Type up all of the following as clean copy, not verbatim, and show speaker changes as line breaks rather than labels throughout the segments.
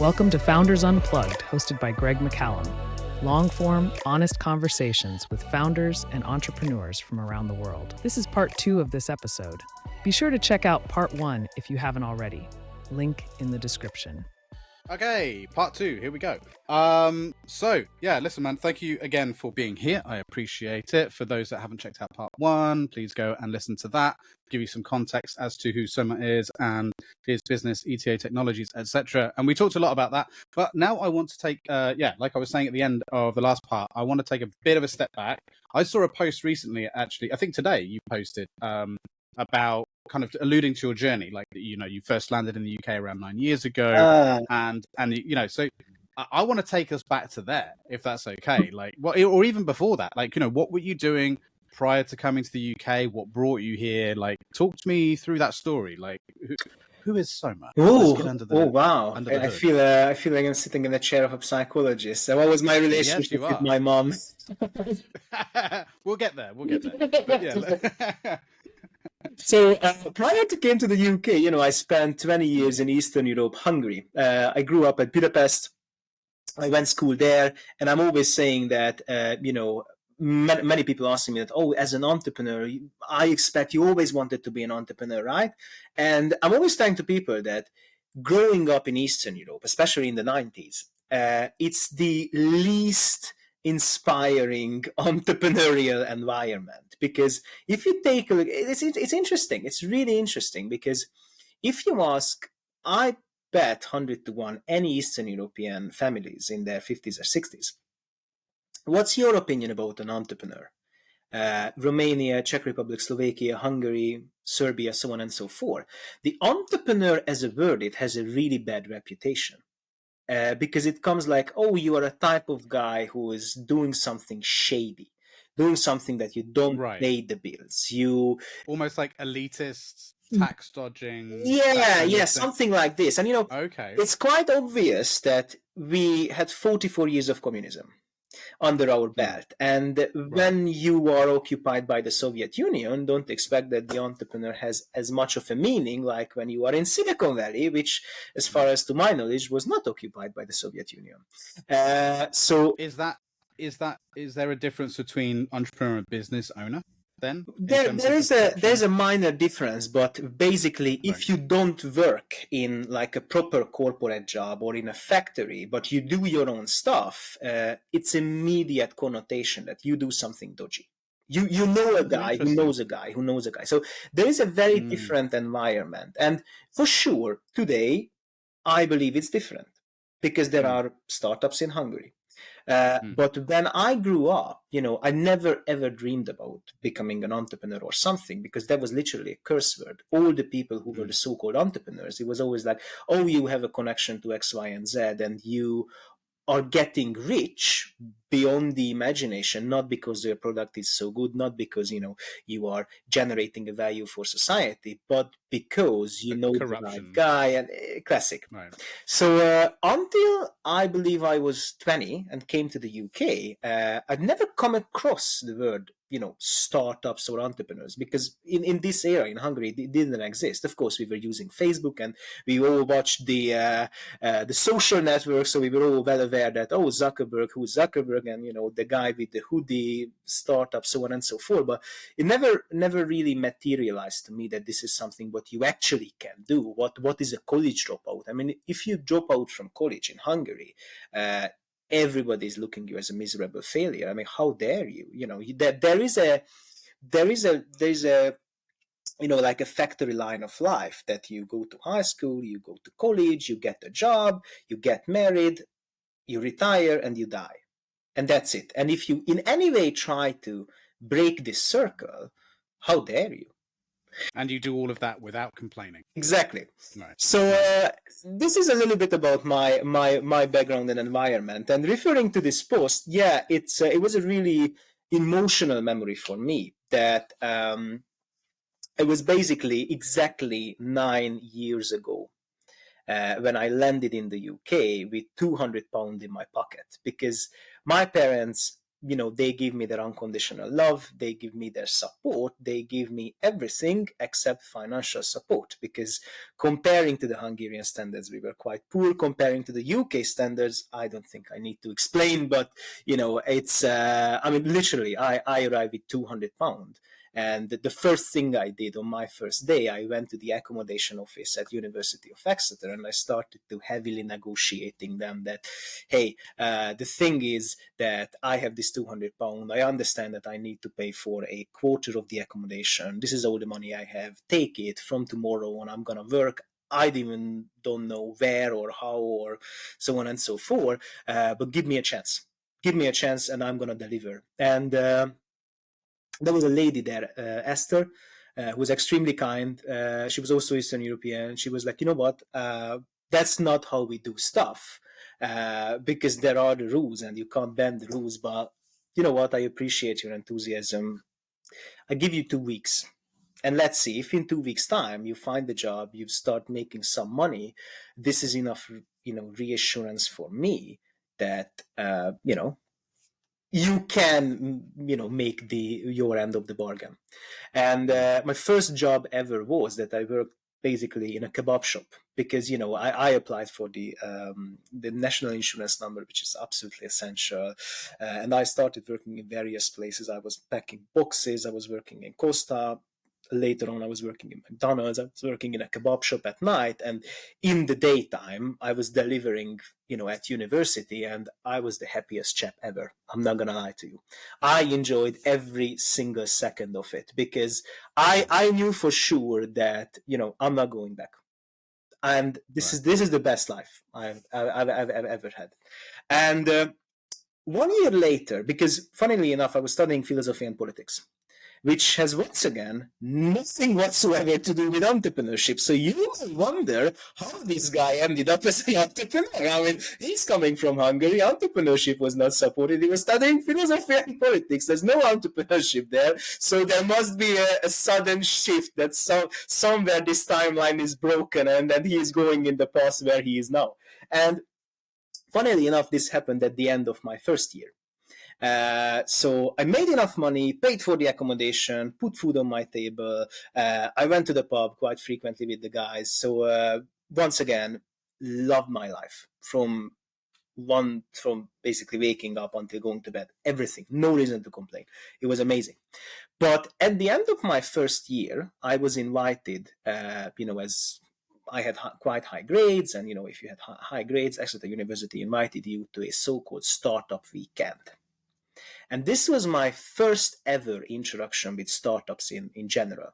Welcome to Founders Unplugged, hosted by Greg McCallum. Long-form, honest conversations with founders and entrepreneurs from around the world. This is part 2 of this episode. Be sure to check out part 1 if you haven't already. Link in the description.
Okay, part 2, here we go. Listen, man, thank you again for being here. I appreciate it. For those that haven't checked out part 1, please go and listen to that. Give you some context as to who Soma is and his business, ETA Technologies, etc. And we talked a lot about that. But now I want to take, like I was saying at the end of the last part, I want to take a bit of a step back. I saw a post recently, actually, I think today you posted, about kind of alluding to your journey, like, you know, you first landed in the UK around 9 years ago, and you know, so I want to take us back to there, if that's okay. Like, what, or even before that, like, you know, what were you doing prior to coming to the UK? What brought you here? Like, talk to me through that story. Like, who is Soma?
Wow! I feel like I'm sitting in the chair of a psychologist. So, what was my relationship with my mom?
We'll get there. But, yeah.
So prior to came to the UK, you know, I spent 20 years in Eastern Europe, Hungary. I grew up at Budapest. I went school there, and I'm always saying that, you know, many people asking me that, oh, as an entrepreneur, I expect you always wanted to be an entrepreneur, right? And I'm always telling to people that growing up in Eastern Europe, especially in the 90s, it's the least inspiring entrepreneurial environment, because if you take a look, it's interesting. It's really interesting, because if you ask, I bet 100 to 1 any Eastern European families in their 50s or 60s, what's your opinion about an entrepreneur? Romania, Czech Republic, Slovakia, Hungary, Serbia, so on and so forth. The entrepreneur as a word, it has a really bad reputation. Because it comes like, oh, you are a type of guy who is doing something shady, doing something that you don't pay the bills. You
almost like elitist, tax dodging.
Yeah, something like this. And you know, it's quite obvious that we had 44 years of communism under our belt. And when you are occupied by the Soviet Union, don't expect that the entrepreneur has as much of a meaning like when you are in Silicon Valley, which, as far as to my knowledge, was not occupied by the Soviet Union. So
is there a difference between entrepreneur and business owner? Then
there's a minor difference, but basically, if you don't work in like a proper corporate job or in a factory, but you do your own stuff, it's immediate connotation that you do something dodgy. You know a guy who knows a guy who knows a guy. So there is a very different environment, and for sure today, I believe it's different because there are startups in Hungary. But when I grew up, you know, I never ever dreamed about becoming an entrepreneur or something, because that was literally a curse word. All the people who were the so-called entrepreneurs, it was always like, oh, you have a connection to X, Y, and Z, and you are getting rich beyond the imagination, not because their product is so good, not because, you know, you are generating a value for society, but because you know the right guy, and classic. So until I believe I was 20 and came to the UK, I'd never come across the word, you know, startups or entrepreneurs, because in this era in Hungary, it didn't exist. Of course, we were using Facebook, and we all watched the social network, so we were all well aware that, oh, Zuckerberg, who's Zuckerberg, and, you know, the guy with the hoodie, startup, so on and so forth. But it never really materialized to me that this is something what you actually can do. What is a college dropout? I mean, if you drop out from college in Hungary, everybody is looking at you as a miserable failure. I mean, how dare you? You know, there is a you know, like a factory line of life, that you go to high school, you go to college, you get a job, you get married, you retire, and you die. And that's it. And if you in any way try to break this circle, how dare you?
And you do all of that without complaining.
Exactly. Right. So this is a little bit about my background and environment. And referring to this post, it was a really emotional memory for me, that it was basically exactly 9 years ago when I landed in the UK with £200 in my pocket, because my parents they give me their unconditional love, they give me their support, they give me everything except financial support, because comparing to the Hungarian standards, we were quite poor. Comparing to the UK standards, I don't think I need to explain, but it's literally I arrived with £200. And the first thing I did on my first day, I went to the accommodation office at University of Exeter, and I started to heavily negotiating them that, hey, the thing is that I have this £200. I understand that I need to pay for a quarter of the accommodation. This is all the money I have. Take it. From tomorrow on, I'm gonna work. I even don't know where or how or so on and so forth. But give me a chance. Give me a chance, and I'm gonna deliver. And there was a lady there, Esther, who was extremely kind. She was also Eastern European. She was like, you know what? That's not how we do stuff, because there are the rules and you can't bend the rules. But you know what? I appreciate your enthusiasm. I give you 2 weeks. And let's see, if in 2 weeks' time you find the job, you start making some money, this is enough, reassurance for me that, you can, make your end of the bargain. And my first job ever was that I worked basically in a kebab shop, because I applied for the national insurance number, which is absolutely essential, and I started working in various places. I was packing boxes, I was working in Costa. Later on, I was working in McDonald's. I was working in a kebab shop at night, and in the daytime, I was delivering, at university, and I was the happiest chap ever. I'm not gonna lie to you. I enjoyed every single second of it, because I knew for sure that I'm not going back, and this is the best life I've ever had. And 1 year later, because funnily enough, I was studying philosophy and politics, which has once again nothing whatsoever to do with entrepreneurship. So you may wonder how this guy ended up as an entrepreneur. I mean, he's coming from Hungary. Entrepreneurship was not supported. He was studying philosophy and politics. There's no entrepreneurship there. So there must be a sudden shift that somewhere this timeline is broken, and that he is going in the path where he is now. And funnily enough, this happened at the end of my first year. So I made enough money, paid for the accommodation, put food on my table. I went to the pub quite frequently with the guys. So once again, loved my life from basically waking up until going to bed. Everything, no reason to complain. It was amazing. But at the end of my first year, I was invited, as I had quite high grades, and if you had high grades, Exeter University invited you to a so-called startup weekend. And this was my first ever introduction with startups in general.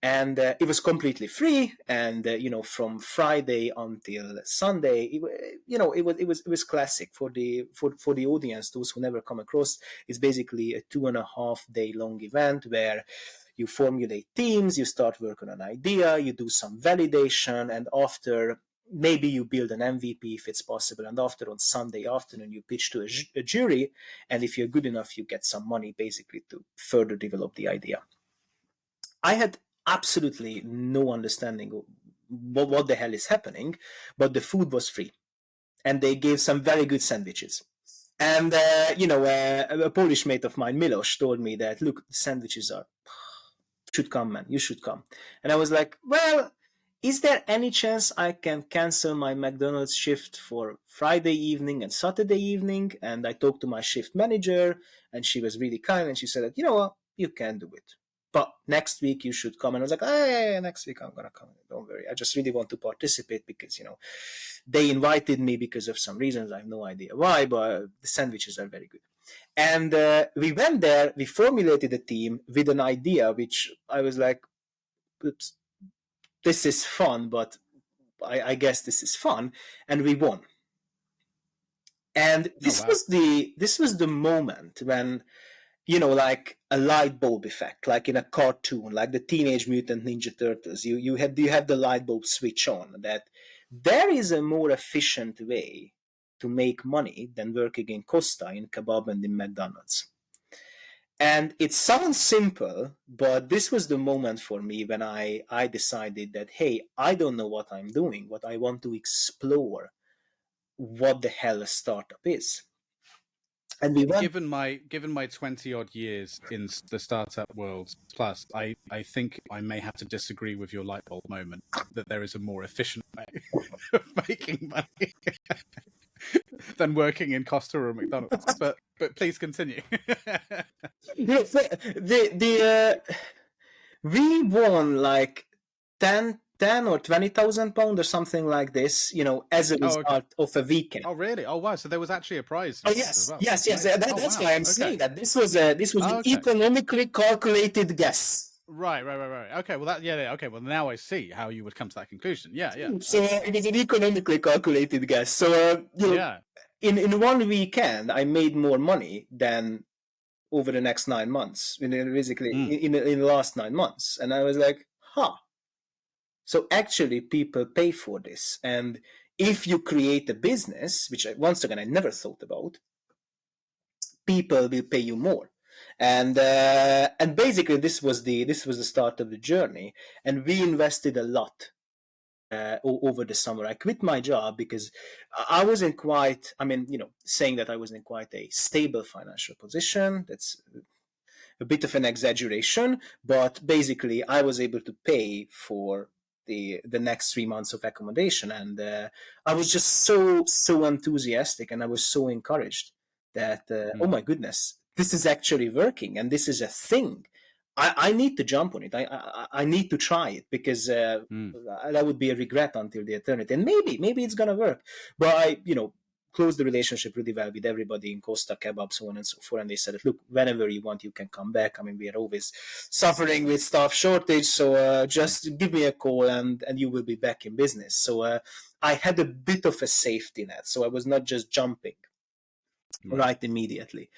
And it was completely free. And, from Friday until Sunday, it was classic for the audience. Those who never come across, it's basically a 2.5 day long event where you formulate teams, you start work on an idea, you do some validation, and after maybe you build an MVP if it's possible, and after on Sunday afternoon you pitch to a jury, and if you're good enough you get some money basically to further develop the idea. I had absolutely no understanding of what the hell is happening, but the food was free, and they gave some very good sandwiches. And a Polish mate of mine, Milos, told me that, look, the sandwiches should come, man, you should come. And I was like, well, is there any chance I can cancel my McDonald's shift for Friday evening and Saturday evening? And I talked to my shift manager, and she was really kind, and she said that, you know what, you can do it, but next week you should come. And I was like, hey, next week I'm gonna come. Don't worry, I just really want to participate, because they invited me because of some reasons. I have no idea why, but the sandwiches are very good. And we went there, we formulated a team with an idea, which I was like, oops, this is fun, but I guess this is fun, and we won. And this was the moment when, like a light bulb effect, like in a cartoon, like the Teenage Mutant Ninja Turtles. You have the light bulb switch on, that there is a more efficient way to make money than working in Costa, in Kebab, and in McDonald's. And it sounds simple, but this was the moment for me when I decided that, hey, I don't know what I'm doing, but I want to explore what the hell a startup is. And we went.
Given my 20-odd years in the startup world, plus, I think I may have to disagree with your light bulb moment that there is a more efficient way of making money than working in Costa or McDonald's. But please continue.
We won like 10 or 20,000 pounds or something like this, as a result of a weekend.
Oh, really? Oh, wow. So there was actually a prize.
Oh, yes.
As well.
Yes. That's why I'm saying that this was an economically calculated guess.
Right. Okay. Well, okay. Well, now I see how you would come to that conclusion. Yeah.
So it is an economically calculated guess. So in one weekend, I made more money than over the next 9 months. Basically, in the last 9 months, and I was like, So actually, people pay for this, and if you create a business, which once again I never thought about, people will pay you more. And basically this was the start of the journey, and we invested a lot over the summer. I quit my job because I wasn't quite, saying that I was in quite a stable financial position. That's a bit of an exaggeration, but basically I was able to pay for the next 3 months of accommodation, and I was just so enthusiastic, and I was so encouraged that oh my goodness, this is actually working, and this is a thing. I need to jump on it. I need to try it, because that would be a regret until the eternity. And maybe it's gonna work. But I closed the relationship really well with everybody in Costa, Kebab, so on and so forth. And they said, look, whenever you want, you can come back. We are always suffering with staff shortage, so just give me a call and you will be back in business. So I had a bit of a safety net, so I was not just jumping right immediately.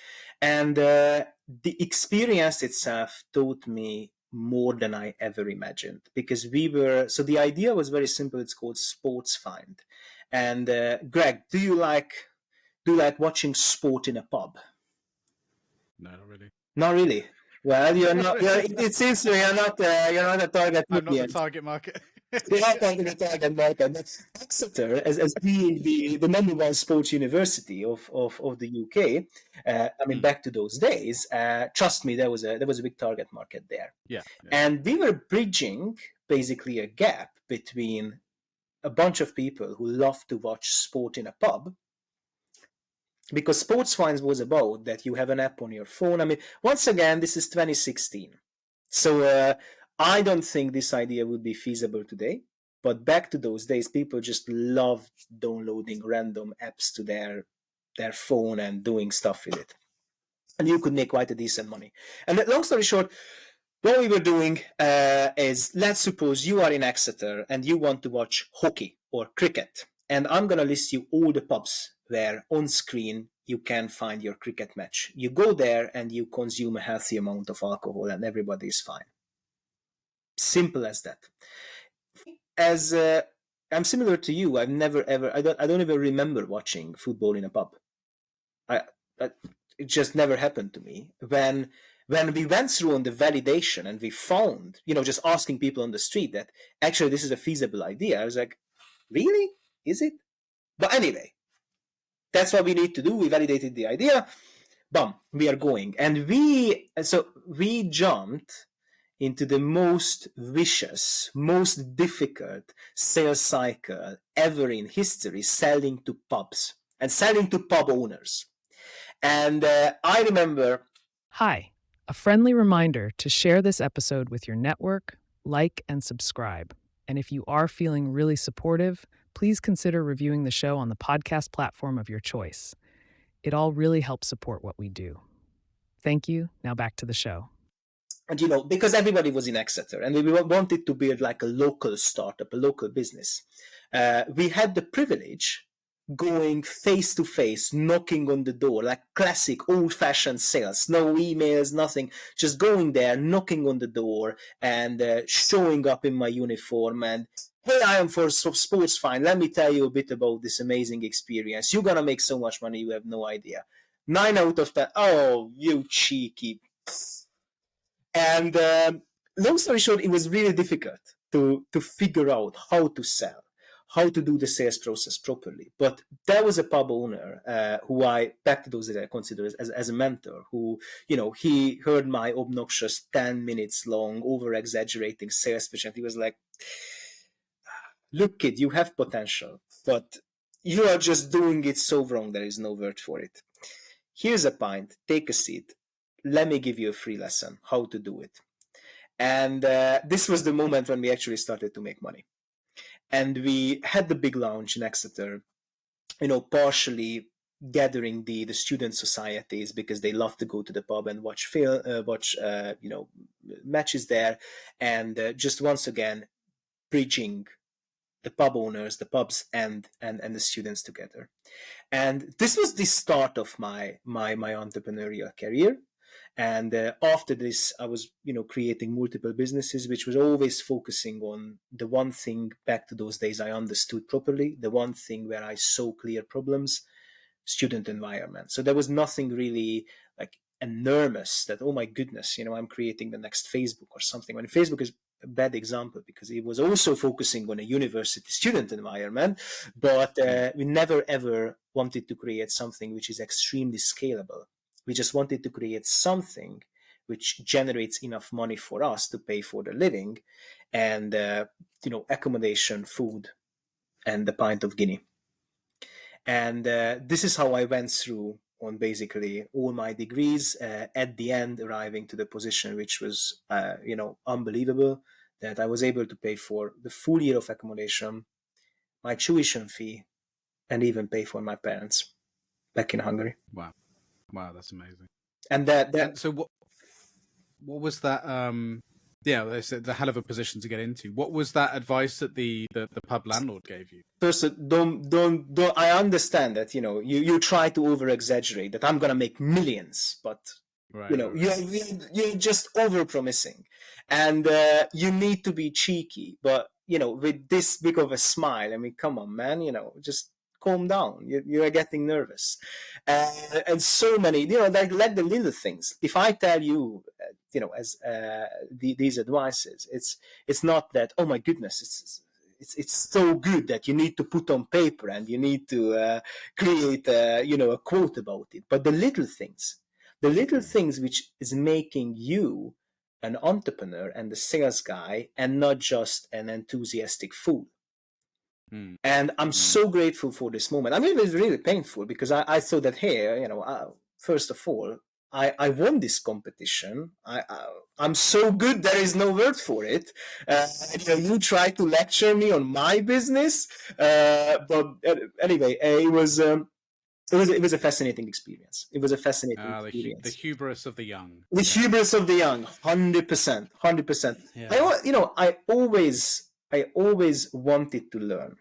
And the experience itself taught me more than I ever imagined, because so the idea was very simple. It's called Sports Find. And Greg, do you like watching sport in a pub?
No, not really.
Not really. Well, you're not. It seems to me you're not a target.
I'm not the target market.
They are talking the target market. Exeter, as being the number one sports university of the UK, back to those days, trust me, there was a big target market there.
Yeah.
And we were bridging basically a gap between a bunch of people who love to watch sport in a pub, because Sports Finds was about that you have an app on your phone. Once again, this is 2016. So I don't think this idea would be feasible today. But back to those days, people just loved downloading random apps to their phone and doing stuff with it. And you could make quite a decent money. And long story short, what we were doing is, let's suppose you are in Exeter and you want to watch hockey or cricket. And I'm going to list you all the pubs where on screen you can find your cricket match. You go there and you consume a healthy amount of alcohol and everybody is fine. Simple as that. As I'm similar to you, I've never ever, I don't even remember watching football in a pub. It just never happened to me. When we went through on the validation and we found, just asking people on the street that actually this is a feasible idea, I was like, really? Is it? But anyway, that's what we need to do. We validated the idea. Boom, we are going. And we jumped into the most vicious, most difficult sales cycle ever in history, selling to pubs and selling to pub owners. And I remember...
Hi, a friendly reminder to share this episode with your network, like, and subscribe. And if you are feeling really supportive, please consider reviewing the show on the podcast platform of your choice. It all really helps support what we do. Thank you. Now back to the show.
And, because everybody was in Exeter and we wanted to build like a local startup, a local business, we had the privilege going face to face, knocking on the door, like classic old-fashioned sales, no emails, nothing, just going there, knocking on the door and showing up in my uniform and, hey, I am for Sports Find. Let me tell you a bit about this amazing experience. You're going to make so much money, you have no idea. 9 out of 10, oh, you cheeky. And long story short, it was really difficult to figure out how to sell, how to do the sales process properly. But there was a pub owner who I, back to those that I consider as a mentor, who, he heard my obnoxious 10 minutes long, over exaggerating sales pitch, and he was like, look, kid, you have potential, but you are just doing it so wrong. There is no word for it. Here's a pint, take a seat. Let me give you a free lesson how to do it. And this was the moment when we actually started to make money. And we had the big lounge in Exeter, partially gathering the student societies because they love to go to the pub and watch matches there, and just once again bridging the pub owners, the pubs, and the students together. And this was the start of my entrepreneurial career. And after this, I was, creating multiple businesses, which was always focusing on the one thing, back to those days I understood properly, the one thing where I saw clear problems: student environment. So there was nothing really like enormous that, oh my goodness, I'm creating the next Facebook or something. When Facebook is a bad example because it was also focusing on a university student environment, but we never ever wanted to create something which is extremely scalable. We just wanted to create something which generates enough money for us to pay for the living and, accommodation, food, and the pint of Guinea. And this is how I went through on basically all my degrees, at the end arriving to the position which was, unbelievable, that I was able to pay for the full year of accommodation, my tuition fee, and even pay for my parents back in Hungary.
Wow, that's amazing.
And
so what was that? It's a hell of a position to get into. What was that advice that the pub landlord gave you?
First, don't. I understand that you try to over exaggerate that I'm gonna make millions, but you're just over promising, and you need to be cheeky. But with this big of a smile, I mean, come on, man, just calm down. You're getting nervous, and so many, like the little things. If I tell you, these advices, it's not that, oh my goodness, it's so good that you need to put on paper and you need to create a quote about it. But the little things which is making you an entrepreneur and a sales guy and not just an enthusiastic fool. And I'm so grateful for this moment. I mean, it was really painful because I thought that, hey, first of all, I won this competition. I'm so good, there is no word for it. You try to lecture me on my business, but anyway, it was a fascinating experience. It was a fascinating experience.
The hubris of the young.
The hubris of the young, 100%, 100%. Yeah. I always wanted to learn.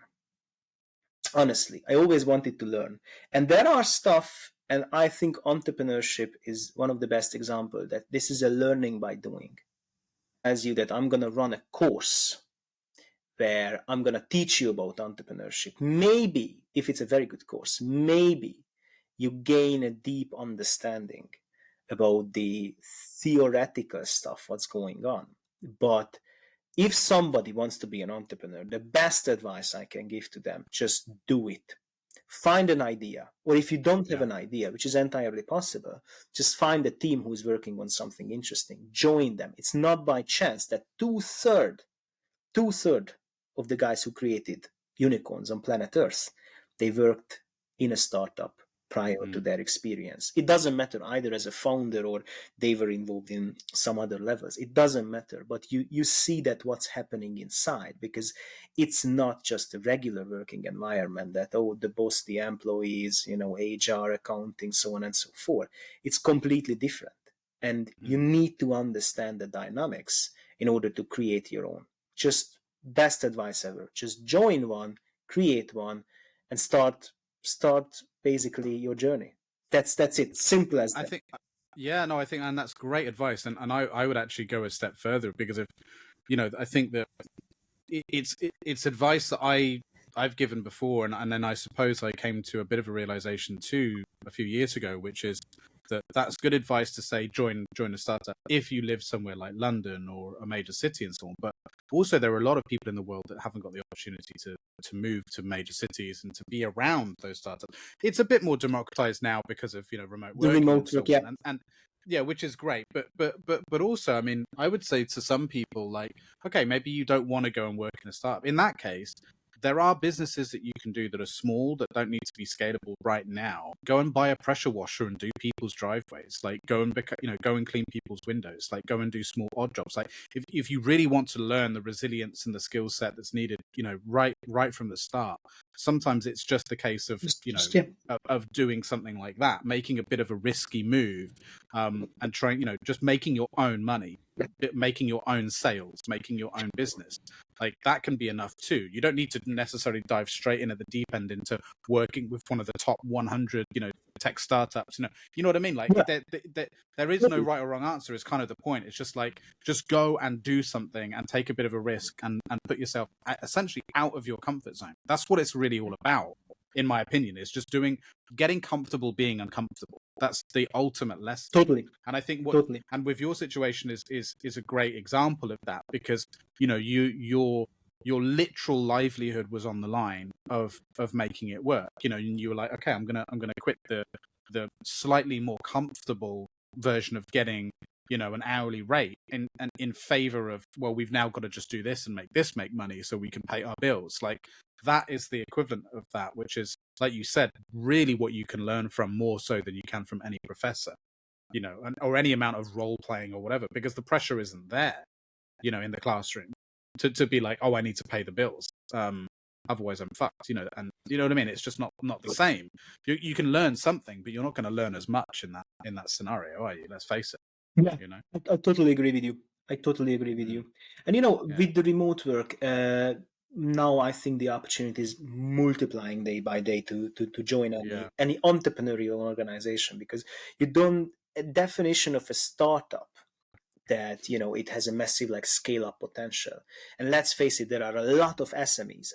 Honestly, I always wanted to learn. And there are stuff, and I think entrepreneurship is one of the best examples that this is a learning by doing. As you that I'm going to run a course where I'm going to teach you about entrepreneurship. Maybe, if it's a very good course, maybe you gain a deep understanding about the theoretical stuff, what's going on. But if somebody wants to be an entrepreneur, the best advice I can give to them, just do it. Find an idea. Or if you don't have an idea, which is entirely possible, just find a team who's working on something interesting. Join them. It's not by chance that two-thirds of the guys who created unicorns on planet Earth, they worked in a startup prior to their experience. It doesn't matter either as a founder or they were involved in some other levels. It doesn't matter, but you see that what's happening inside, because it's not just a regular working environment that, the boss, the employees, HR, accounting, so on and so forth. It's completely different. And you need to understand the dynamics in order to create your own. Just best advice ever. Just join one, create one, and start basically your journey. That's it. Simple as that.
I think, and that's great advice. And I would actually go a step further, because if, I think that it's advice that I've given before. And then I suppose I came to a bit of a realization too, a few years ago, which is that's good advice to say join a startup if you live somewhere like London or a major city and so on. But also there are a lot of people in the world that haven't got the opportunity to move to major cities and to be around those startups. It's a bit more democratized now because of remote working and so on. And yeah, which is great. But also, I mean, I would say to some people, like, okay, maybe you don't want to go and work in a startup. In that case, there are businesses that you can do that are small, that don't need to be scalable right now. Go and buy a pressure washer and do people's driveways. Like, go and go and clean people's windows. Like, go and do small odd jobs. Like, if you really want to learn the resilience and the skill set that's needed, right from the start, sometimes it's just the case of of doing something like that, making a bit of a risky move, and trying, just making your own money, making your own sales, making your own business. Like, that can be enough too. You don't need to necessarily dive straight in at the deep end into working with one of the top 100, tech startups. You know what I mean? Like, there is no right or wrong answer. Is kind of the point. It's just like, just go and do something and take a bit of a risk and put yourself essentially out of your comfort zone. That's what it's really all about, in my opinion. Is just getting comfortable being uncomfortable. That's the ultimate lesson.
Totally.
And I think
Totally.
and with your situation is a great example of that, because your literal livelihood was on the line of making it work. And you were like, okay, I'm gonna quit the slightly more comfortable version of getting an hourly rate and in favor of, well, we've now got to just do this and make money so we can pay our bills. Like, that is the equivalent of that, which is, like you said, really what you can learn from more so than you can from any professor, or any amount of role playing or whatever, because the pressure isn't there, in the classroom to be like, oh, I need to pay the bills. Otherwise I'm fucked, and you know what I mean? It's just not the same. You can learn something, but you're not going to learn as much in that scenario, are you? Let's face it.
Yeah, I totally agree with you. And with the remote work, now I think the opportunity is multiplying day by day to join any entrepreneurial organization, because a definition of a startup that it has a massive scale up potential. And let's face it, there are a lot of SMEs,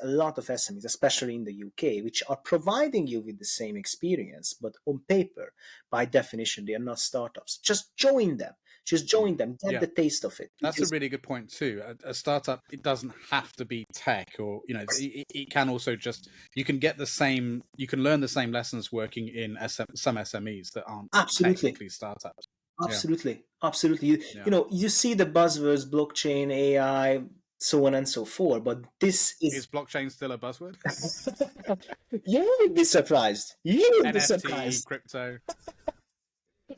especially in the UK, which are providing you with the same experience, but on paper, by definition, they are not startups. Just join them. Get the taste of it.
That's a really good point too. A startup, it doesn't have to be tech, or it can also just, you can learn the same lessons working in some SMEs that aren't technically startups.
Absolutely. You see the buzzwords, blockchain, AI, so on and so forth, but this
is blockchain still a buzzword?
You would be surprised.
NFT, crypto.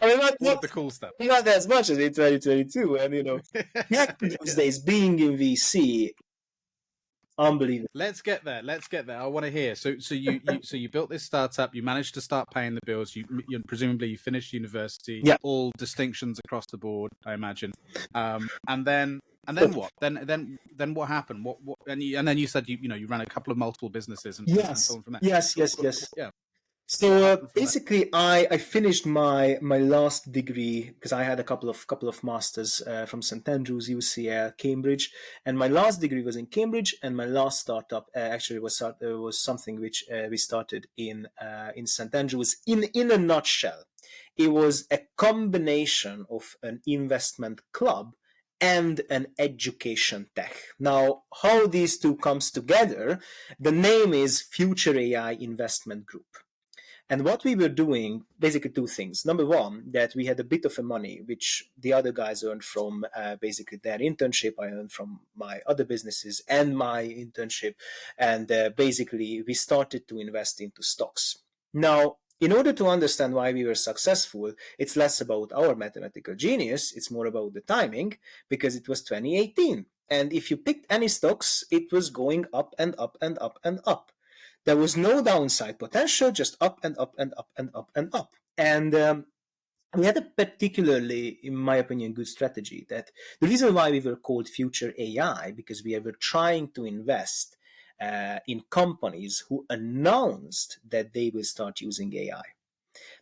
I mean, not the cool stuff.
Not as much as in 2022, and these days, being in VC, unbelievable.
Let's get there. I want to hear. So you built this startup. You managed to start paying the bills. You presumably you finished university.
Yeah.
All distinctions across the board, I imagine. And then what? Then what happened? What? And then you said you ran a couple of multiple businesses and so on from there.
Yes.
Yeah.
So basically, I finished my last degree, because I had a couple of masters from St Andrews, UCL, Cambridge, and my last degree was in Cambridge, and my last startup actually was something which we started in St Andrews. In a nutshell, it was a combination of an investment club and an education tech. Now, how these two comes together? The name is Future AI Investment Group. And what we were doing, basically two things. Number one, that we had a bit of money, which the other guys earned from basically their internship. I earned from my other businesses and my internship. And basically, we started to invest into stocks. Now, in order to understand why we were successful, it's less about our mathematical genius. It's more about the timing, because it was 2018. And if you picked any stocks, it was going up and up and up and up. There was no downside potential, just up and up and up and up and up. And we had a particularly, in my opinion, good strategy. That the reason why we were called Future AI, because we were trying to invest in companies who announced that they will start using AI.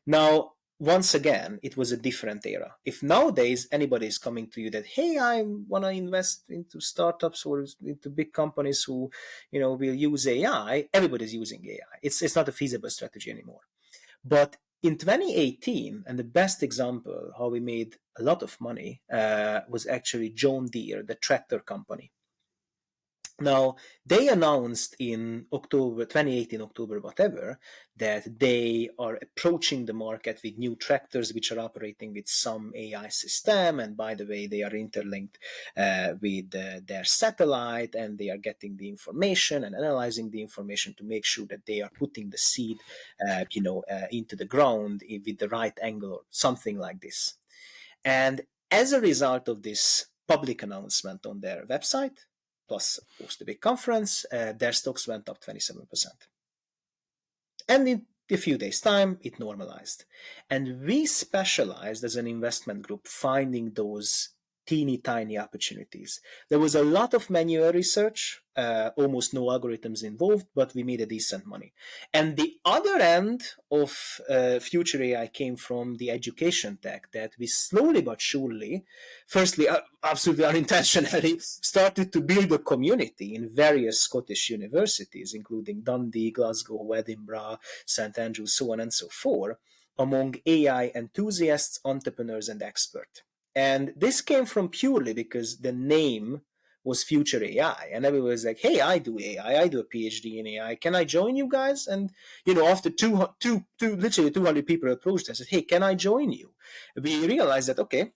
Now, once again, it was a different era. If nowadays anybody is coming to you that, hey, I want to invest into startups or into big companies who, will use AI, everybody's using AI. It's not a feasible strategy anymore. But in 2018, and the best example how we made a lot of money was actually John Deere, the tractor company. Now, they announced in October 2018, October, whatever, that they are approaching the market with new tractors which are operating with some AI system. And by the way, they are interlinked with their satellite, and they are getting the information and analyzing the information to make sure that they are putting the seed, into the ground with the right angle or something like this. And as a result of this public announcement on their website, plus, of course, the big conference, their stocks went up 27%. And in a few days' time, it normalized. And we specialized as an investment group finding those teeny tiny opportunities. There was a lot of manual research, almost no algorithms involved, but we made a decent money. And the other end of future AI came from the education tech, that we slowly but surely, firstly, absolutely unintentionally, started to build a community in various Scottish universities, including Dundee, Glasgow, Edinburgh, St. Andrews, so on and so forth, among AI enthusiasts, entrepreneurs, and experts. And this came from purely because the name was Future AI. And everyone was like, hey, I do AI. I do a PhD in AI. Can I join you guys? And, after literally 200 people approached us and said, hey, can I join you? We realized that, okay,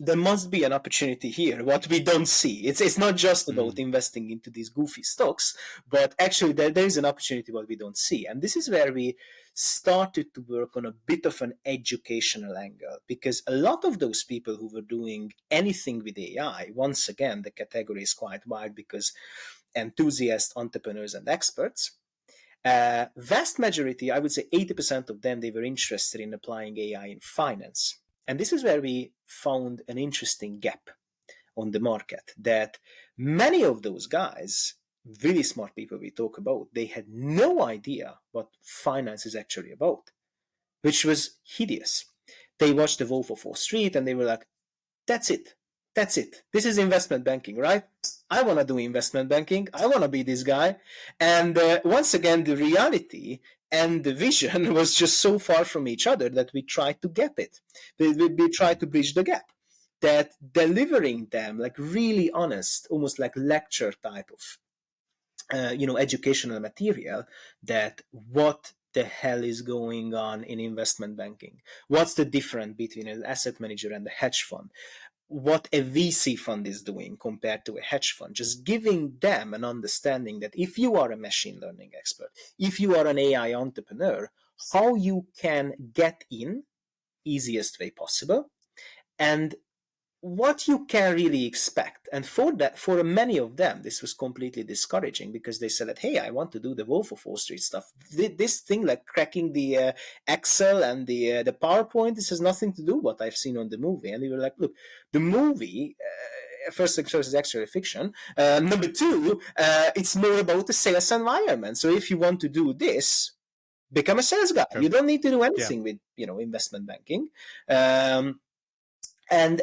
there must be an opportunity here, what we don't see. It's not just about investing into these goofy stocks, but actually there is an opportunity what we don't see. And this is where we started to work on a bit of an educational angle, because a lot of those people who were doing anything with AI, once again, the category is quite wide because enthusiasts, entrepreneurs, and experts, vast majority, I would say 80% of them, they were interested in applying AI in finance. And this is where we found an interesting gap on the market, that many of those guys, really smart people we talk about, they had no idea what finance is actually about, which was hideous. They watched The Wolf of Wall Street and they were like, that's it. That's it. This is investment banking, right? I want to do investment banking. I want to be this guy. And once again, the reality and the vision was just so far from each other that we tried to gap it. We tried to bridge the gap. That delivering them like really honest, almost like lecture type of, educational material, that what the hell is going on in investment banking? What's the difference between an asset manager and a hedge fund? What a VC fund is doing compared to a hedge fund, just giving them an understanding that if you are a machine learning expert, if you are an AI entrepreneur, how you can get in easiest way possible, and what you can really expect. And for many of them, this was completely discouraging, because they said that, hey, I want to do the Wolf of Wall Street stuff. This thing like cracking the Excel and the PowerPoint, this has nothing to do with what I've seen on the movie. And we were like, look, the movie, first thing first, is actually fiction. Number two, it's more about the sales environment. So if you want to do this, become a sales guy. You don't need to do anything with investment banking. And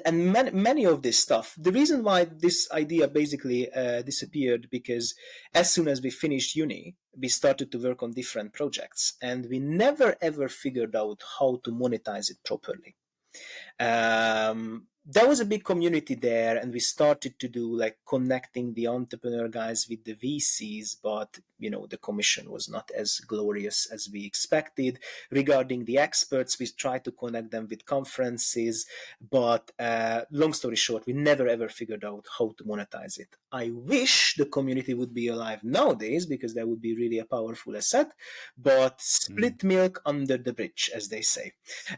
many of this stuff, the reason why this idea basically disappeared, because as soon as we finished uni, we started to work on different projects, and we never ever figured out how to monetize it properly. There was a big community there, and we started to do like connecting the entrepreneur guys with the VCs, but the commission was not as glorious as we expected. Regarding the experts, we tried to connect them with conferences, but long story short, we never ever figured out how to monetize it. I wish the community would be alive nowadays, because that would be really a powerful asset, but split milk under the bridge, as they say.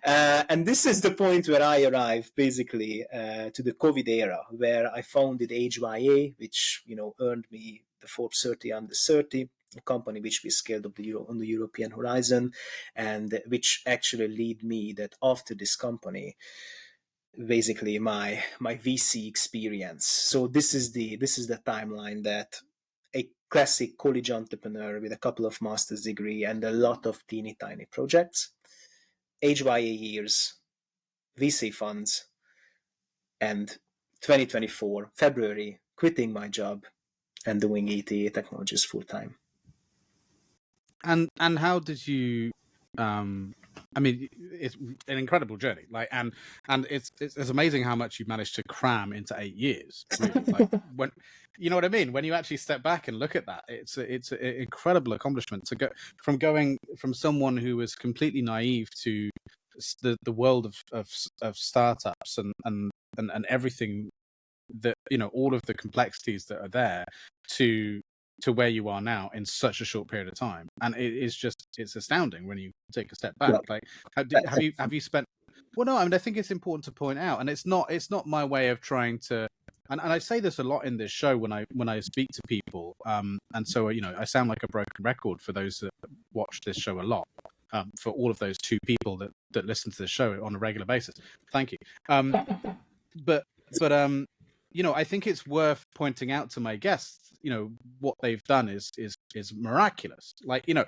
And this is the point where I arrived basically to the COVID era, where I founded HYA, which earned me the Forbes 30 under 30, a company which we scaled up on the European horizon, and which actually lead me that after this company, basically my VC experience. So this is the timeline that a classic college entrepreneur with a couple of master's degree and a lot of teeny tiny projects, HYA years, VC funds, and 2024 February, quitting my job and doing ETA Technologies full time.
And how did you I mean, it's an incredible journey. Like, and it's amazing how much you've managed to cram into 8 years. Really, like when you know what I mean. When you actually step back and look at that, it's an incredible accomplishment to go from someone who was completely naive to the world of startups and everything that, you know, all of the complexities that are there to where you are now in such a short period of time. And it's astounding when you take a step back.
Well,
Like, have you spent? Well, no, I mean, I think it's important to point out, and it's not my way of trying to. And I say this a lot in this show when I speak to people. And so, you know, I sound like a broken record for those that watch this show a lot. For all of those 2 people that listen to the show on a regular basis, thank you. But you know, I think it's worth pointing out to my guests, you know, what they've done is miraculous. Like, you know,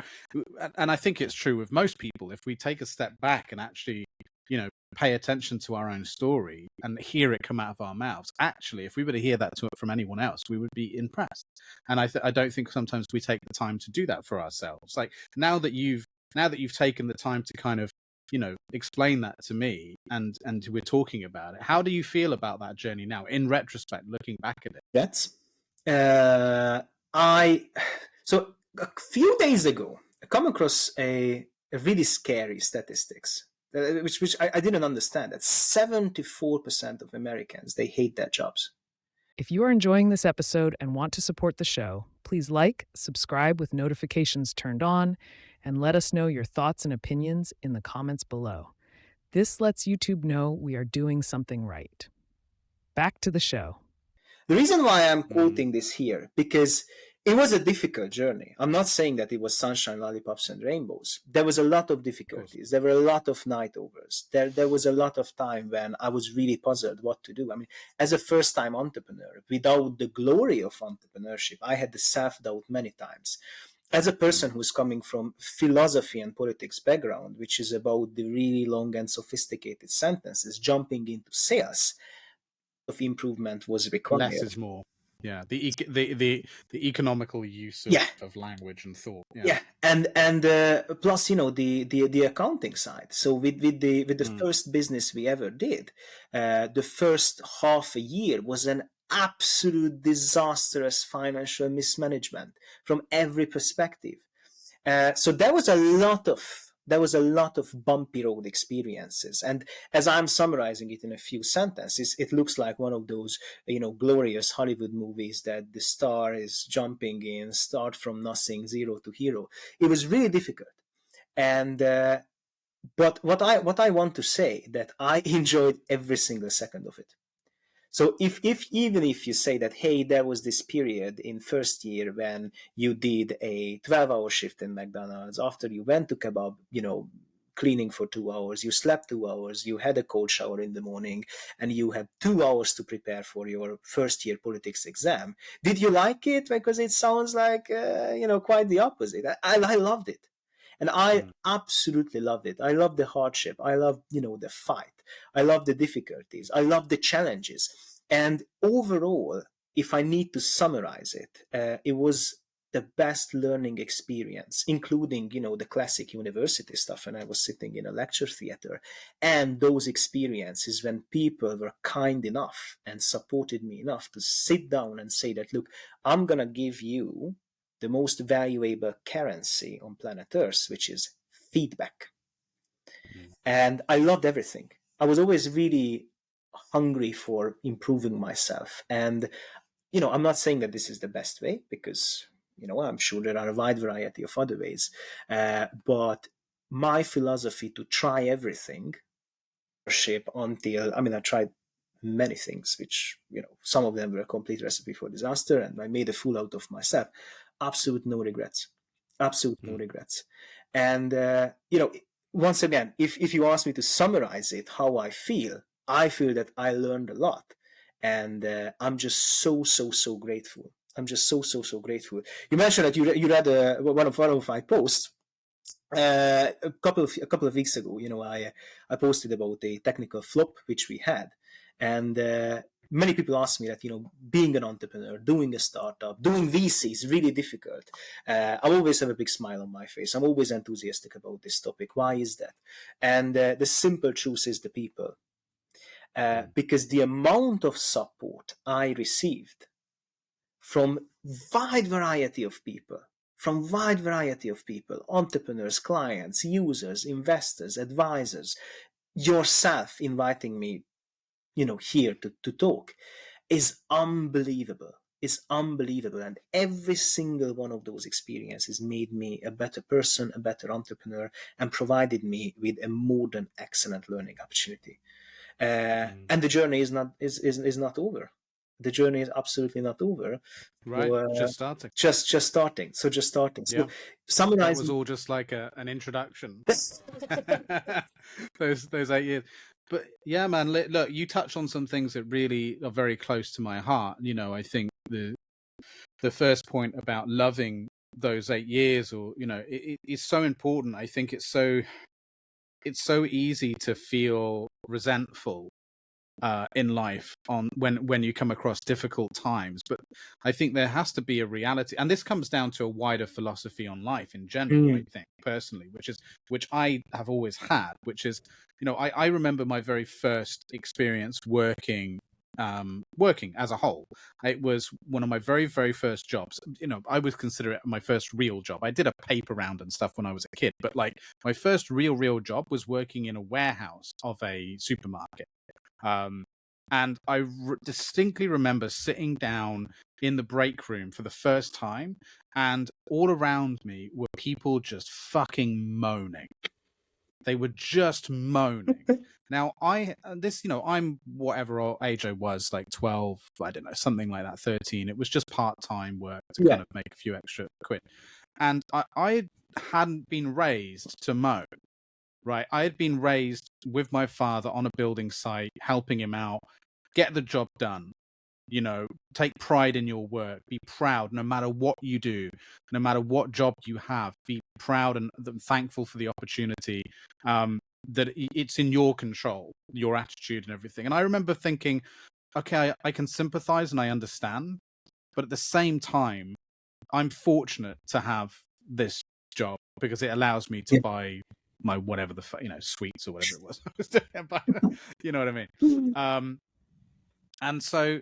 and I think it's true with most people. If we take a step back and actually, you know, pay attention to our own story and hear it come out of our mouths, actually, if we were to hear that from anyone else, we would be impressed. And I don't think sometimes we take the time to do that for ourselves. Like, now that you've taken the time to kind of, you know, explain that to me and we're talking about it, how do you feel about that journey now in retrospect, looking back at it?
That's so a few days ago I come across a really scary statistics which I didn't understand, that 74% of Americans, they hate their jobs.
If you are enjoying this episode and want to support the show, please like, subscribe with notifications turned on, and let us know your thoughts and opinions in the comments below. This lets YouTube know we are doing something right. Back to the show.
The reason why I'm quoting this here, because it was a difficult journey. I'm not saying that it was sunshine, lollipops, and rainbows. There was a lot of difficulties. There were a lot of night overs. There was a lot of time when I was really puzzled what to do. I mean, as a first-time entrepreneur, without the glory of entrepreneurship, I had the self-doubt many times. As a person who's coming from philosophy and politics background, which is about the really long and sophisticated sentences, jumping into sales, of improvement was required.
Less is more. Yeah, the economical use of language and thought.
Yeah, and plus, you know, the accounting side. So with the first business we ever did, the first half a year was an absolute disastrous financial mismanagement from every perspective. So there was a lot of bumpy road experiences. And as I'm summarizing it in a few sentences, it looks like one of those, you know, glorious Hollywood movies that the star is jumping in, start from nothing, zero to hero. It was really difficult. And but what I want to say, that I enjoyed every single second of it. So even if you say that, hey, there was this period in first year when you did a 12-hour shift in McDonald's, after you went to Kebab, you know, cleaning for 2 hours, you slept 2 hours, you had a cold shower in the morning, and you had 2 hours to prepare for your first year politics exam. Did you like it? Because it sounds like, you know, quite the opposite. I loved it. And I absolutely loved it. I love the hardship. I love, you know, the fight. I love the difficulties. I love the challenges. And overall, if I need to summarize it, it was the best learning experience, including, you know, the classic university stuff when I was sitting in a lecture theater, and those experiences when people were kind enough and supported me enough to sit down and say that, look, I'm going to give you the most valuable currency on planet Earth, which is feedback. And I loved everything. I was always really hungry for improving myself. And, you know, I'm not saying that this is the best way, because, you know, I'm sure there are a wide variety of other ways. But my philosophy to try everything, until, I mean, I tried many things, which, you know, some of them were a complete recipe for disaster, and I made a fool out of myself. Absolute no regrets. Absolute no regrets. And, you know, once again, if you ask me to summarize it, how I feel that I learned a lot. And I'm just so grateful. I'm just so grateful. You mentioned that you read one of my posts a couple of weeks ago. You know, I posted about a technical flop which we had, and many people ask me that, being an entrepreneur, doing a startup, doing VC is really difficult. I always have a big smile on my face. I'm always enthusiastic about this topic. Why is that? And the simple truth is the people. Because the amount of support I received from wide variety of people, entrepreneurs, clients, users, investors, advisors, yourself inviting me, here to talk, is unbelievable. It's unbelievable. And every single one of those experiences made me a better person, a better entrepreneur, and provided me with a more than excellent learning opportunity. And the journey is not over. The journey is absolutely not over.
Right,
So,
just starting.
Just starting. So just starting. So summarizing,
that was all just like an introduction. those 8 years. But yeah, man, look, you touch on some things that really are very close to my heart. I think the first point about loving those 8 years, or it is so important. I think it's so easy to feel resentful in life when you come across difficult times, but I think there has to be a reality, and this comes down to a wider philosophy on life in general. I think personally, which I have always had, which is, I remember my very first experience working as a whole. It was one of my very, very first jobs. I would consider it my first real job. I did a paper round and stuff when I was a kid, but like my first real job was working in a warehouse of a supermarket. And I distinctly remember sitting down in the break room for the first time, and all around me were people just fucking moaning. They were just moaning. Now, I'm whatever age I was, like 12, I don't know, something like that, 13. It was just part-time work to kind of make a few extra quid. And I hadn't been raised to moan. Right, I had been raised with my father on a building site, helping him out, get the job done, take pride in your work, be proud no matter what you do, no matter what job you have, be proud and thankful for the opportunity, that it's in your control, your attitude and everything. And I remember thinking, okay, I can sympathize and I understand, but at the same time, I'm fortunate to have this job because it allows me to buy my whatever sweets or whatever it was. You know what I mean? And so,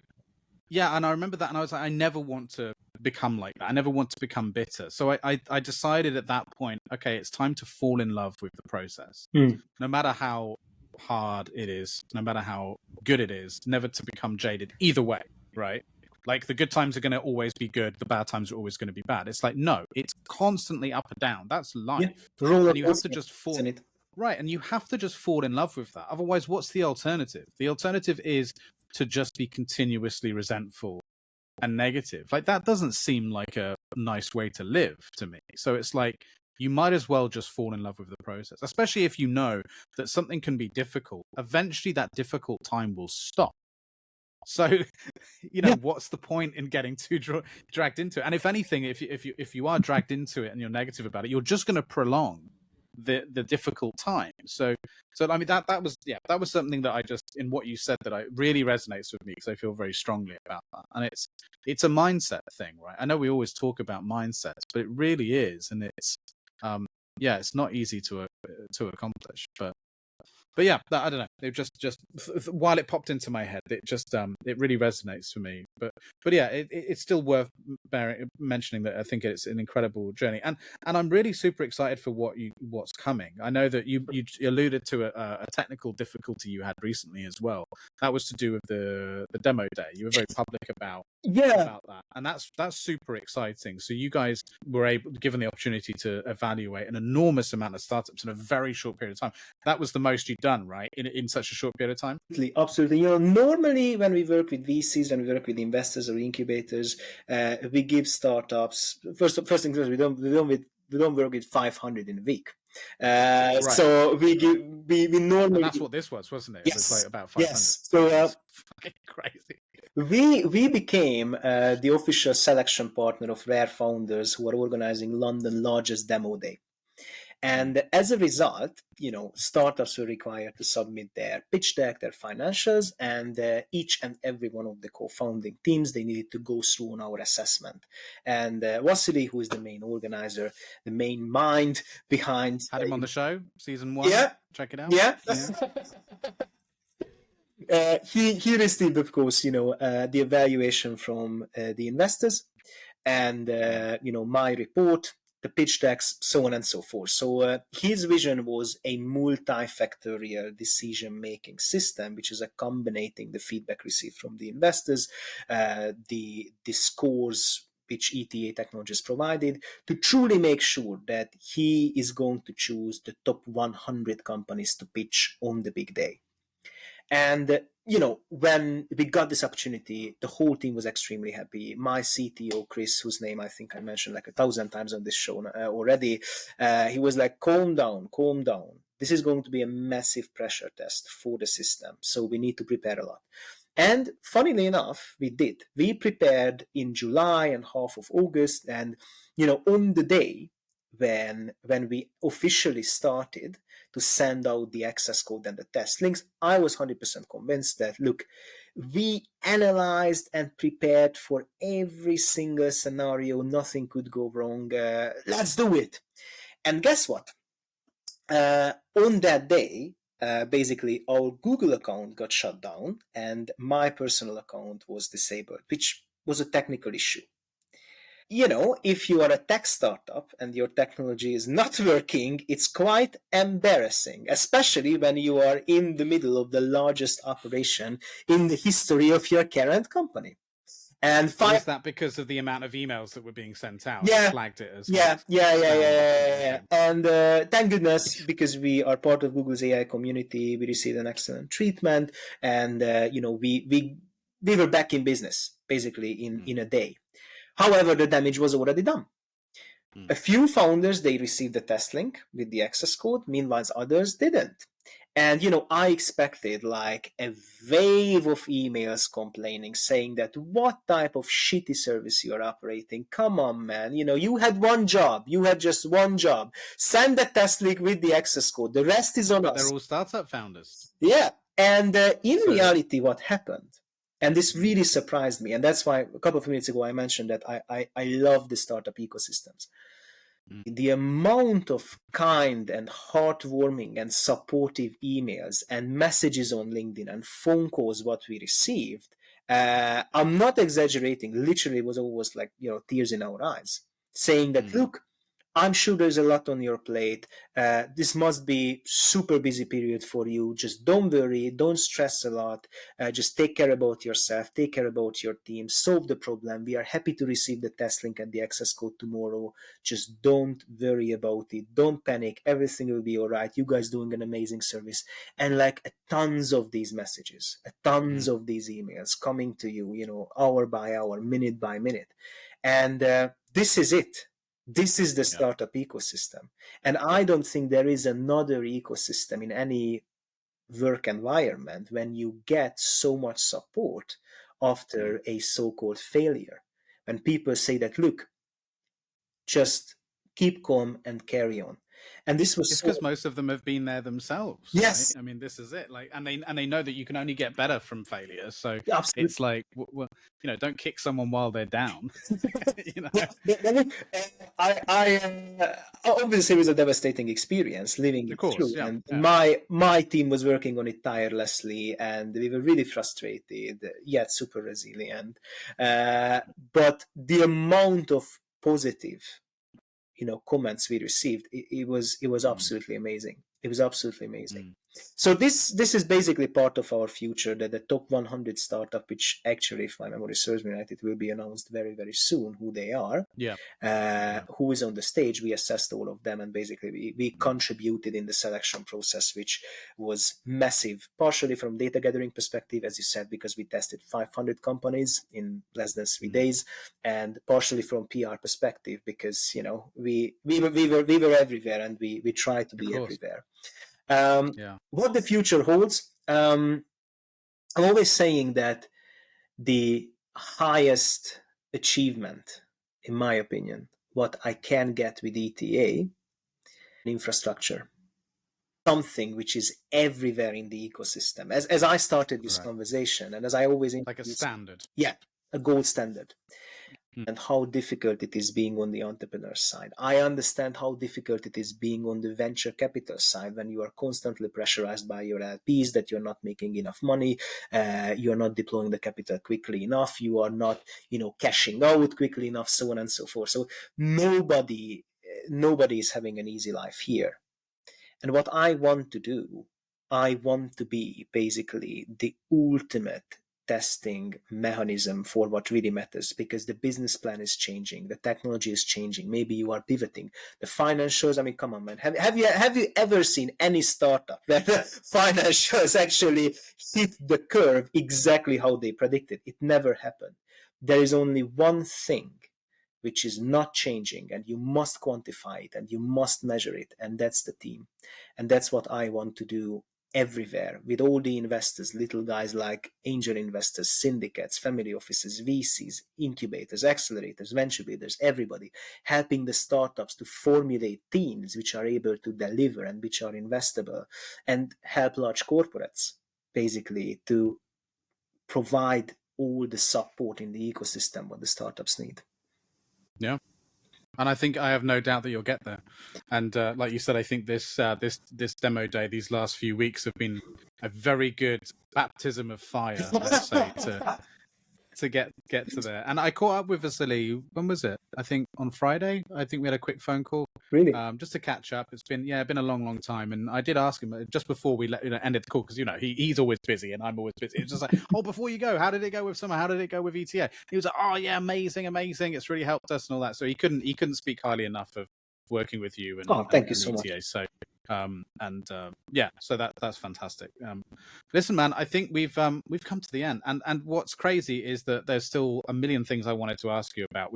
and I remember that, and I was like, I never want to become like that. I never want to become bitter. So I decided at that point, okay, it's time to fall in love with the process. No matter how hard it is, no matter how good it is, never to become jaded either way, right? Like the good times are going to always be good, the bad times are always going to be bad. It's like, no, it's constantly up and down. That's life. And you have to just fall right, and you have to just fall in love with that. Otherwise, what's the alternative? The alternative is to just be continuously resentful and negative. Like that doesn't seem like a nice way to live to me. So it's like you might as well just fall in love with the process, especially if you know that something can be difficult. Eventually that difficult time will stop. So, what's the point in getting too dragged into it? And if anything, if you are dragged into it and you're negative about it, you're just going to prolong the difficult time. So I mean that was something that I just, in what you said, that I really resonates with me because I feel very strongly about that. And it's a mindset thing, right? I know we always talk about mindsets, but it really is, and it's it's not easy to accomplish, but yeah, I don't know. It just while it popped into my head, it just it really resonates for me. But yeah, it's still worth mentioning that I think it's an incredible journey, and I'm really super excited for what's coming. I know that you alluded to a technical difficulty you had recently as well. That was to do with the demo day. You were very public about that, and that's super exciting. So you guys were given the opportunity to evaluate an enormous amount of startups in a very short period of time. That was the most you'd done, right, in such a short period of time?
Absolutely. Normally when we work with VCs, when we work with investors or incubators, we give startups first things first. We don't work with 500 in a week. Right. So we normally.
And that's what this was, wasn't it?
Yes.
It was like about 500.
Yes. So
fucking crazy.
We became the official selection partner of Rare Founders, who are organizing London's largest demo day. And as a result, startups were required to submit their pitch deck, their financials, and each and every one of the co-founding teams, they needed to go through on our assessment. And Vasily, who is the main organizer, the main mind behind...
Had him on the show, season 1.
Yeah.
Check it out.
Yeah. He received, of course, the evaluation from the investors, and my report, the pitch decks, so on and so forth. So his vision was a multifactorial decision-making system, which is accommodating the feedback received from the investors, the scores which ETA Technologies provided, to truly make sure that he is going to choose the top 100 companies to pitch on the big day. And when we got this opportunity, the whole team was extremely happy. My CTO, Chris, whose name I think I mentioned like 1,000 times on this show already, he was like, calm down. This is going to be a massive pressure test for the system, so we need to prepare a lot. And funnily enough, we did. We prepared in July and half of August, and on the day when we officially started to send out the access code and the test links, I was 100% convinced that, look, we analyzed and prepared for every single scenario. Nothing could go wrong. Let's do it. And guess what? On that day, basically our Google account got shut down and my personal account was disabled, which was a technical issue. If you are a tech startup and your technology is not working, it's quite embarrassing, especially when you are in the middle of the largest operation in the history of your current company. And
is that because of the amount of emails that were being sent out?
Yeah,
flagged it as
yeah. And thank goodness, because we are part of Google's AI community, we received an excellent treatment, and we were back in business basically in a day. However, the damage was already done. A few founders, they received the test link with the access code. Meanwhile, others didn't. And, I expected like a wave of emails complaining, saying that what type of shitty service you are operating. Come on, man. You had one job. You had just one job. Send the test link with the access code. The rest is on us.
But they're all startup founders.
Yeah. And in reality, what happened? And this really surprised me. And that's why a couple of minutes ago, I mentioned that I love the startup ecosystems. The amount of kind and heartwarming and supportive emails and messages on LinkedIn and phone calls what we received, I'm not exaggerating. Literally, it was almost like, tears in our eyes, saying that, look, I'm sure there's a lot on your plate. This must be super busy period for you. Just don't worry. Don't stress a lot. Just take care about yourself. Take care about your team. Solve the problem. We are happy to receive the test link and the access code tomorrow. Just don't worry about it. Don't panic. Everything will be all right. You guys doing an amazing service. And like tons of these messages, tons of these emails coming to you, hour by hour, minute by minute. And this is it. This is the startup ecosystem. And I don't think there is another ecosystem in any work environment when you get so much support after a so-called failure. When people say that, look, just keep calm and carry on. And this was
because most of them have been there themselves.
Yes.
Right? I mean, this is it. Like, and they know that you can only get better from failure. So
Absolutely.
It's like, well, don't kick someone while they're down.
Obviously, it was a devastating experience living it through.
Yeah,
and my team was working on it tirelessly, and we were really frustrated, yet super resilient. But the amount of positive comments we received, it was absolutely amazing. It was absolutely amazing. So this is basically part of our future, that the top 100 startup, which actually, if my memory serves me right, it will be announced very, very soon who they are, who is on the stage. We assessed all of them, and basically we contributed in the selection process, which was massive, partially from data gathering perspective, as you said, because we tested 500 companies in less than 3 days, and partially from PR perspective, because we were everywhere, and we tried to be everywhere. What the future holds, I'm always saying that the highest achievement, in my opinion, what I can get with ETA infrastructure, something which is everywhere in the ecosystem. As I started this conversation, and as I always
like a standard.
Yeah, a gold standard.
Mm.
And how difficult it is being on the entrepreneur side. I understand how difficult it is being on the venture capital side when you are constantly pressurized by your LPs that you're not making enough money, you're not deploying the capital quickly enough, you are not, cashing out quickly enough, so on and so forth. So nobody is having an easy life here. And what I want to do, I want to be basically the ultimate testing mechanism for what really matters, because the business plan is changing, the technology is changing, maybe you are pivoting, the financials, I mean, come on, man, have you ever seen any startup where the financials actually hit the curve exactly how they predicted? It never happened. There is only one thing which is not changing, and you must quantify it and you must measure it, and that's the team. And that's what I want to do everywhere with all the investors, little guys like angel investors, syndicates, family offices, VCs, incubators, accelerators, venture builders, everybody, helping the startups to formulate teams which are able to deliver and which are investable, and help large corporates basically to provide all the support in the ecosystem what the startups need.
Yeah. And I think I have no doubt that you'll get there. And like you said, I think this demo day, these last few weeks have been a very good baptism of fire, let's say, to get to there. And I caught up with Vasily. When was it? I think on Friday. I think we had a quick phone call.
Really?
Just to catch up. It's been a long time. And I did ask him just before we ended the call, because he's always busy and I'm always busy. It's just like, oh, before you go, how did it go with Soma? How did it go with ETA? He was like, oh yeah, amazing. It's really helped us and all that. So he couldn't speak highly enough of working with you and
thank you so
ETA.
much.
So so that's fantastic. Listen, man, I think we've come to the end, and what's crazy is that there's still a million things I wanted to ask you about.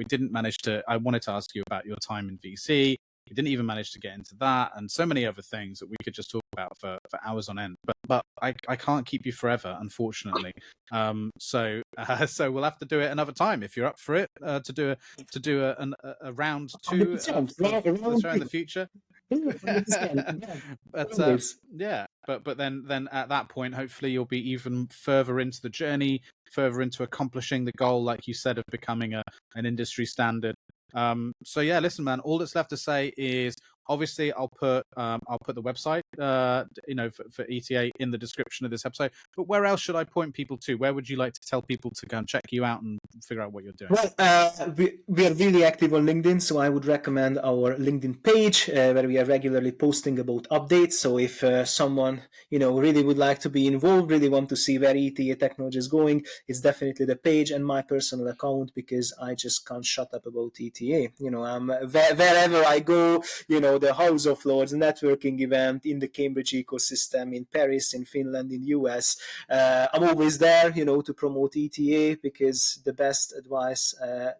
I wanted to ask you about your time in VC. We didn't even manage to get into that, and so many other things that we could just talk about for hours on end. But I can't keep you forever, unfortunately. So we'll have to do it another time if you're up for it, to do a round two of the show in the future. But then at that point, hopefully you'll be even further into the journey, further into accomplishing the goal, like you said, of becoming an industry standard. So yeah, listen, man, all that's left to say is, obviously I'll put the website for ETA in the description of this episode, but where else should I point people to? Where would you like to tell people to go and check you out and figure out what you're doing?
Well, we are really active on LinkedIn, so I would recommend our LinkedIn page, where we are regularly posting about updates. So if someone really would like to be involved, really want to see where ETA Technologies is going, it's definitely the page and my personal account, because I just can't shut up about ETA. I'm wherever I go, the House of Lords networking event, in the Cambridge ecosystem, in Paris, in Finland, in US. I'm always there, to promote ETA, because the best advice,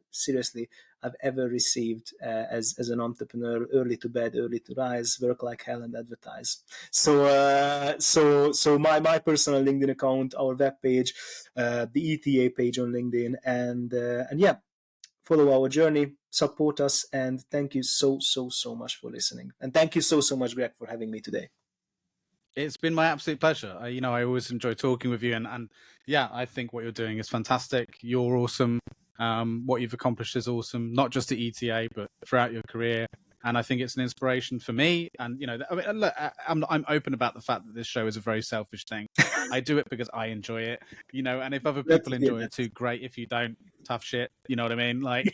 seriously, I've ever received as an entrepreneur: early to bed, early to rise, work like hell and advertise. So my personal LinkedIn account, our webpage, the ETA page on LinkedIn, and yeah, follow our journey, support us, and thank you so much for listening. And thank you so much, Greg, for having me today.
It's been my absolute pleasure. I always enjoy talking with you, and yeah, I think what you're doing is fantastic. You're awesome. What you've accomplished is awesome, not just at ETA, but throughout your career. And I think it's an inspiration for me. And, look, I'm open about the fact that this show is a very selfish thing. I do it because I enjoy it, and if other people enjoy it too, great. If you don't, tough shit. You know what I mean? Like,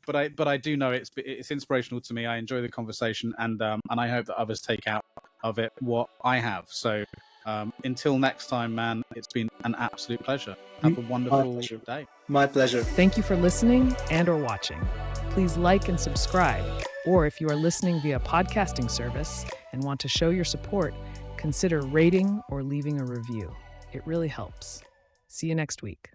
but I do know it's inspirational to me. I enjoy the conversation, and I hope that others take out of it what I have. So until next time, man, it's been an absolute pleasure. Have a wonderful day.
My pleasure.
Thank you for listening and or watching. Please like and subscribe. Or if you are listening via podcasting service and want to show your support, consider rating or leaving a review. It really helps. See you next week.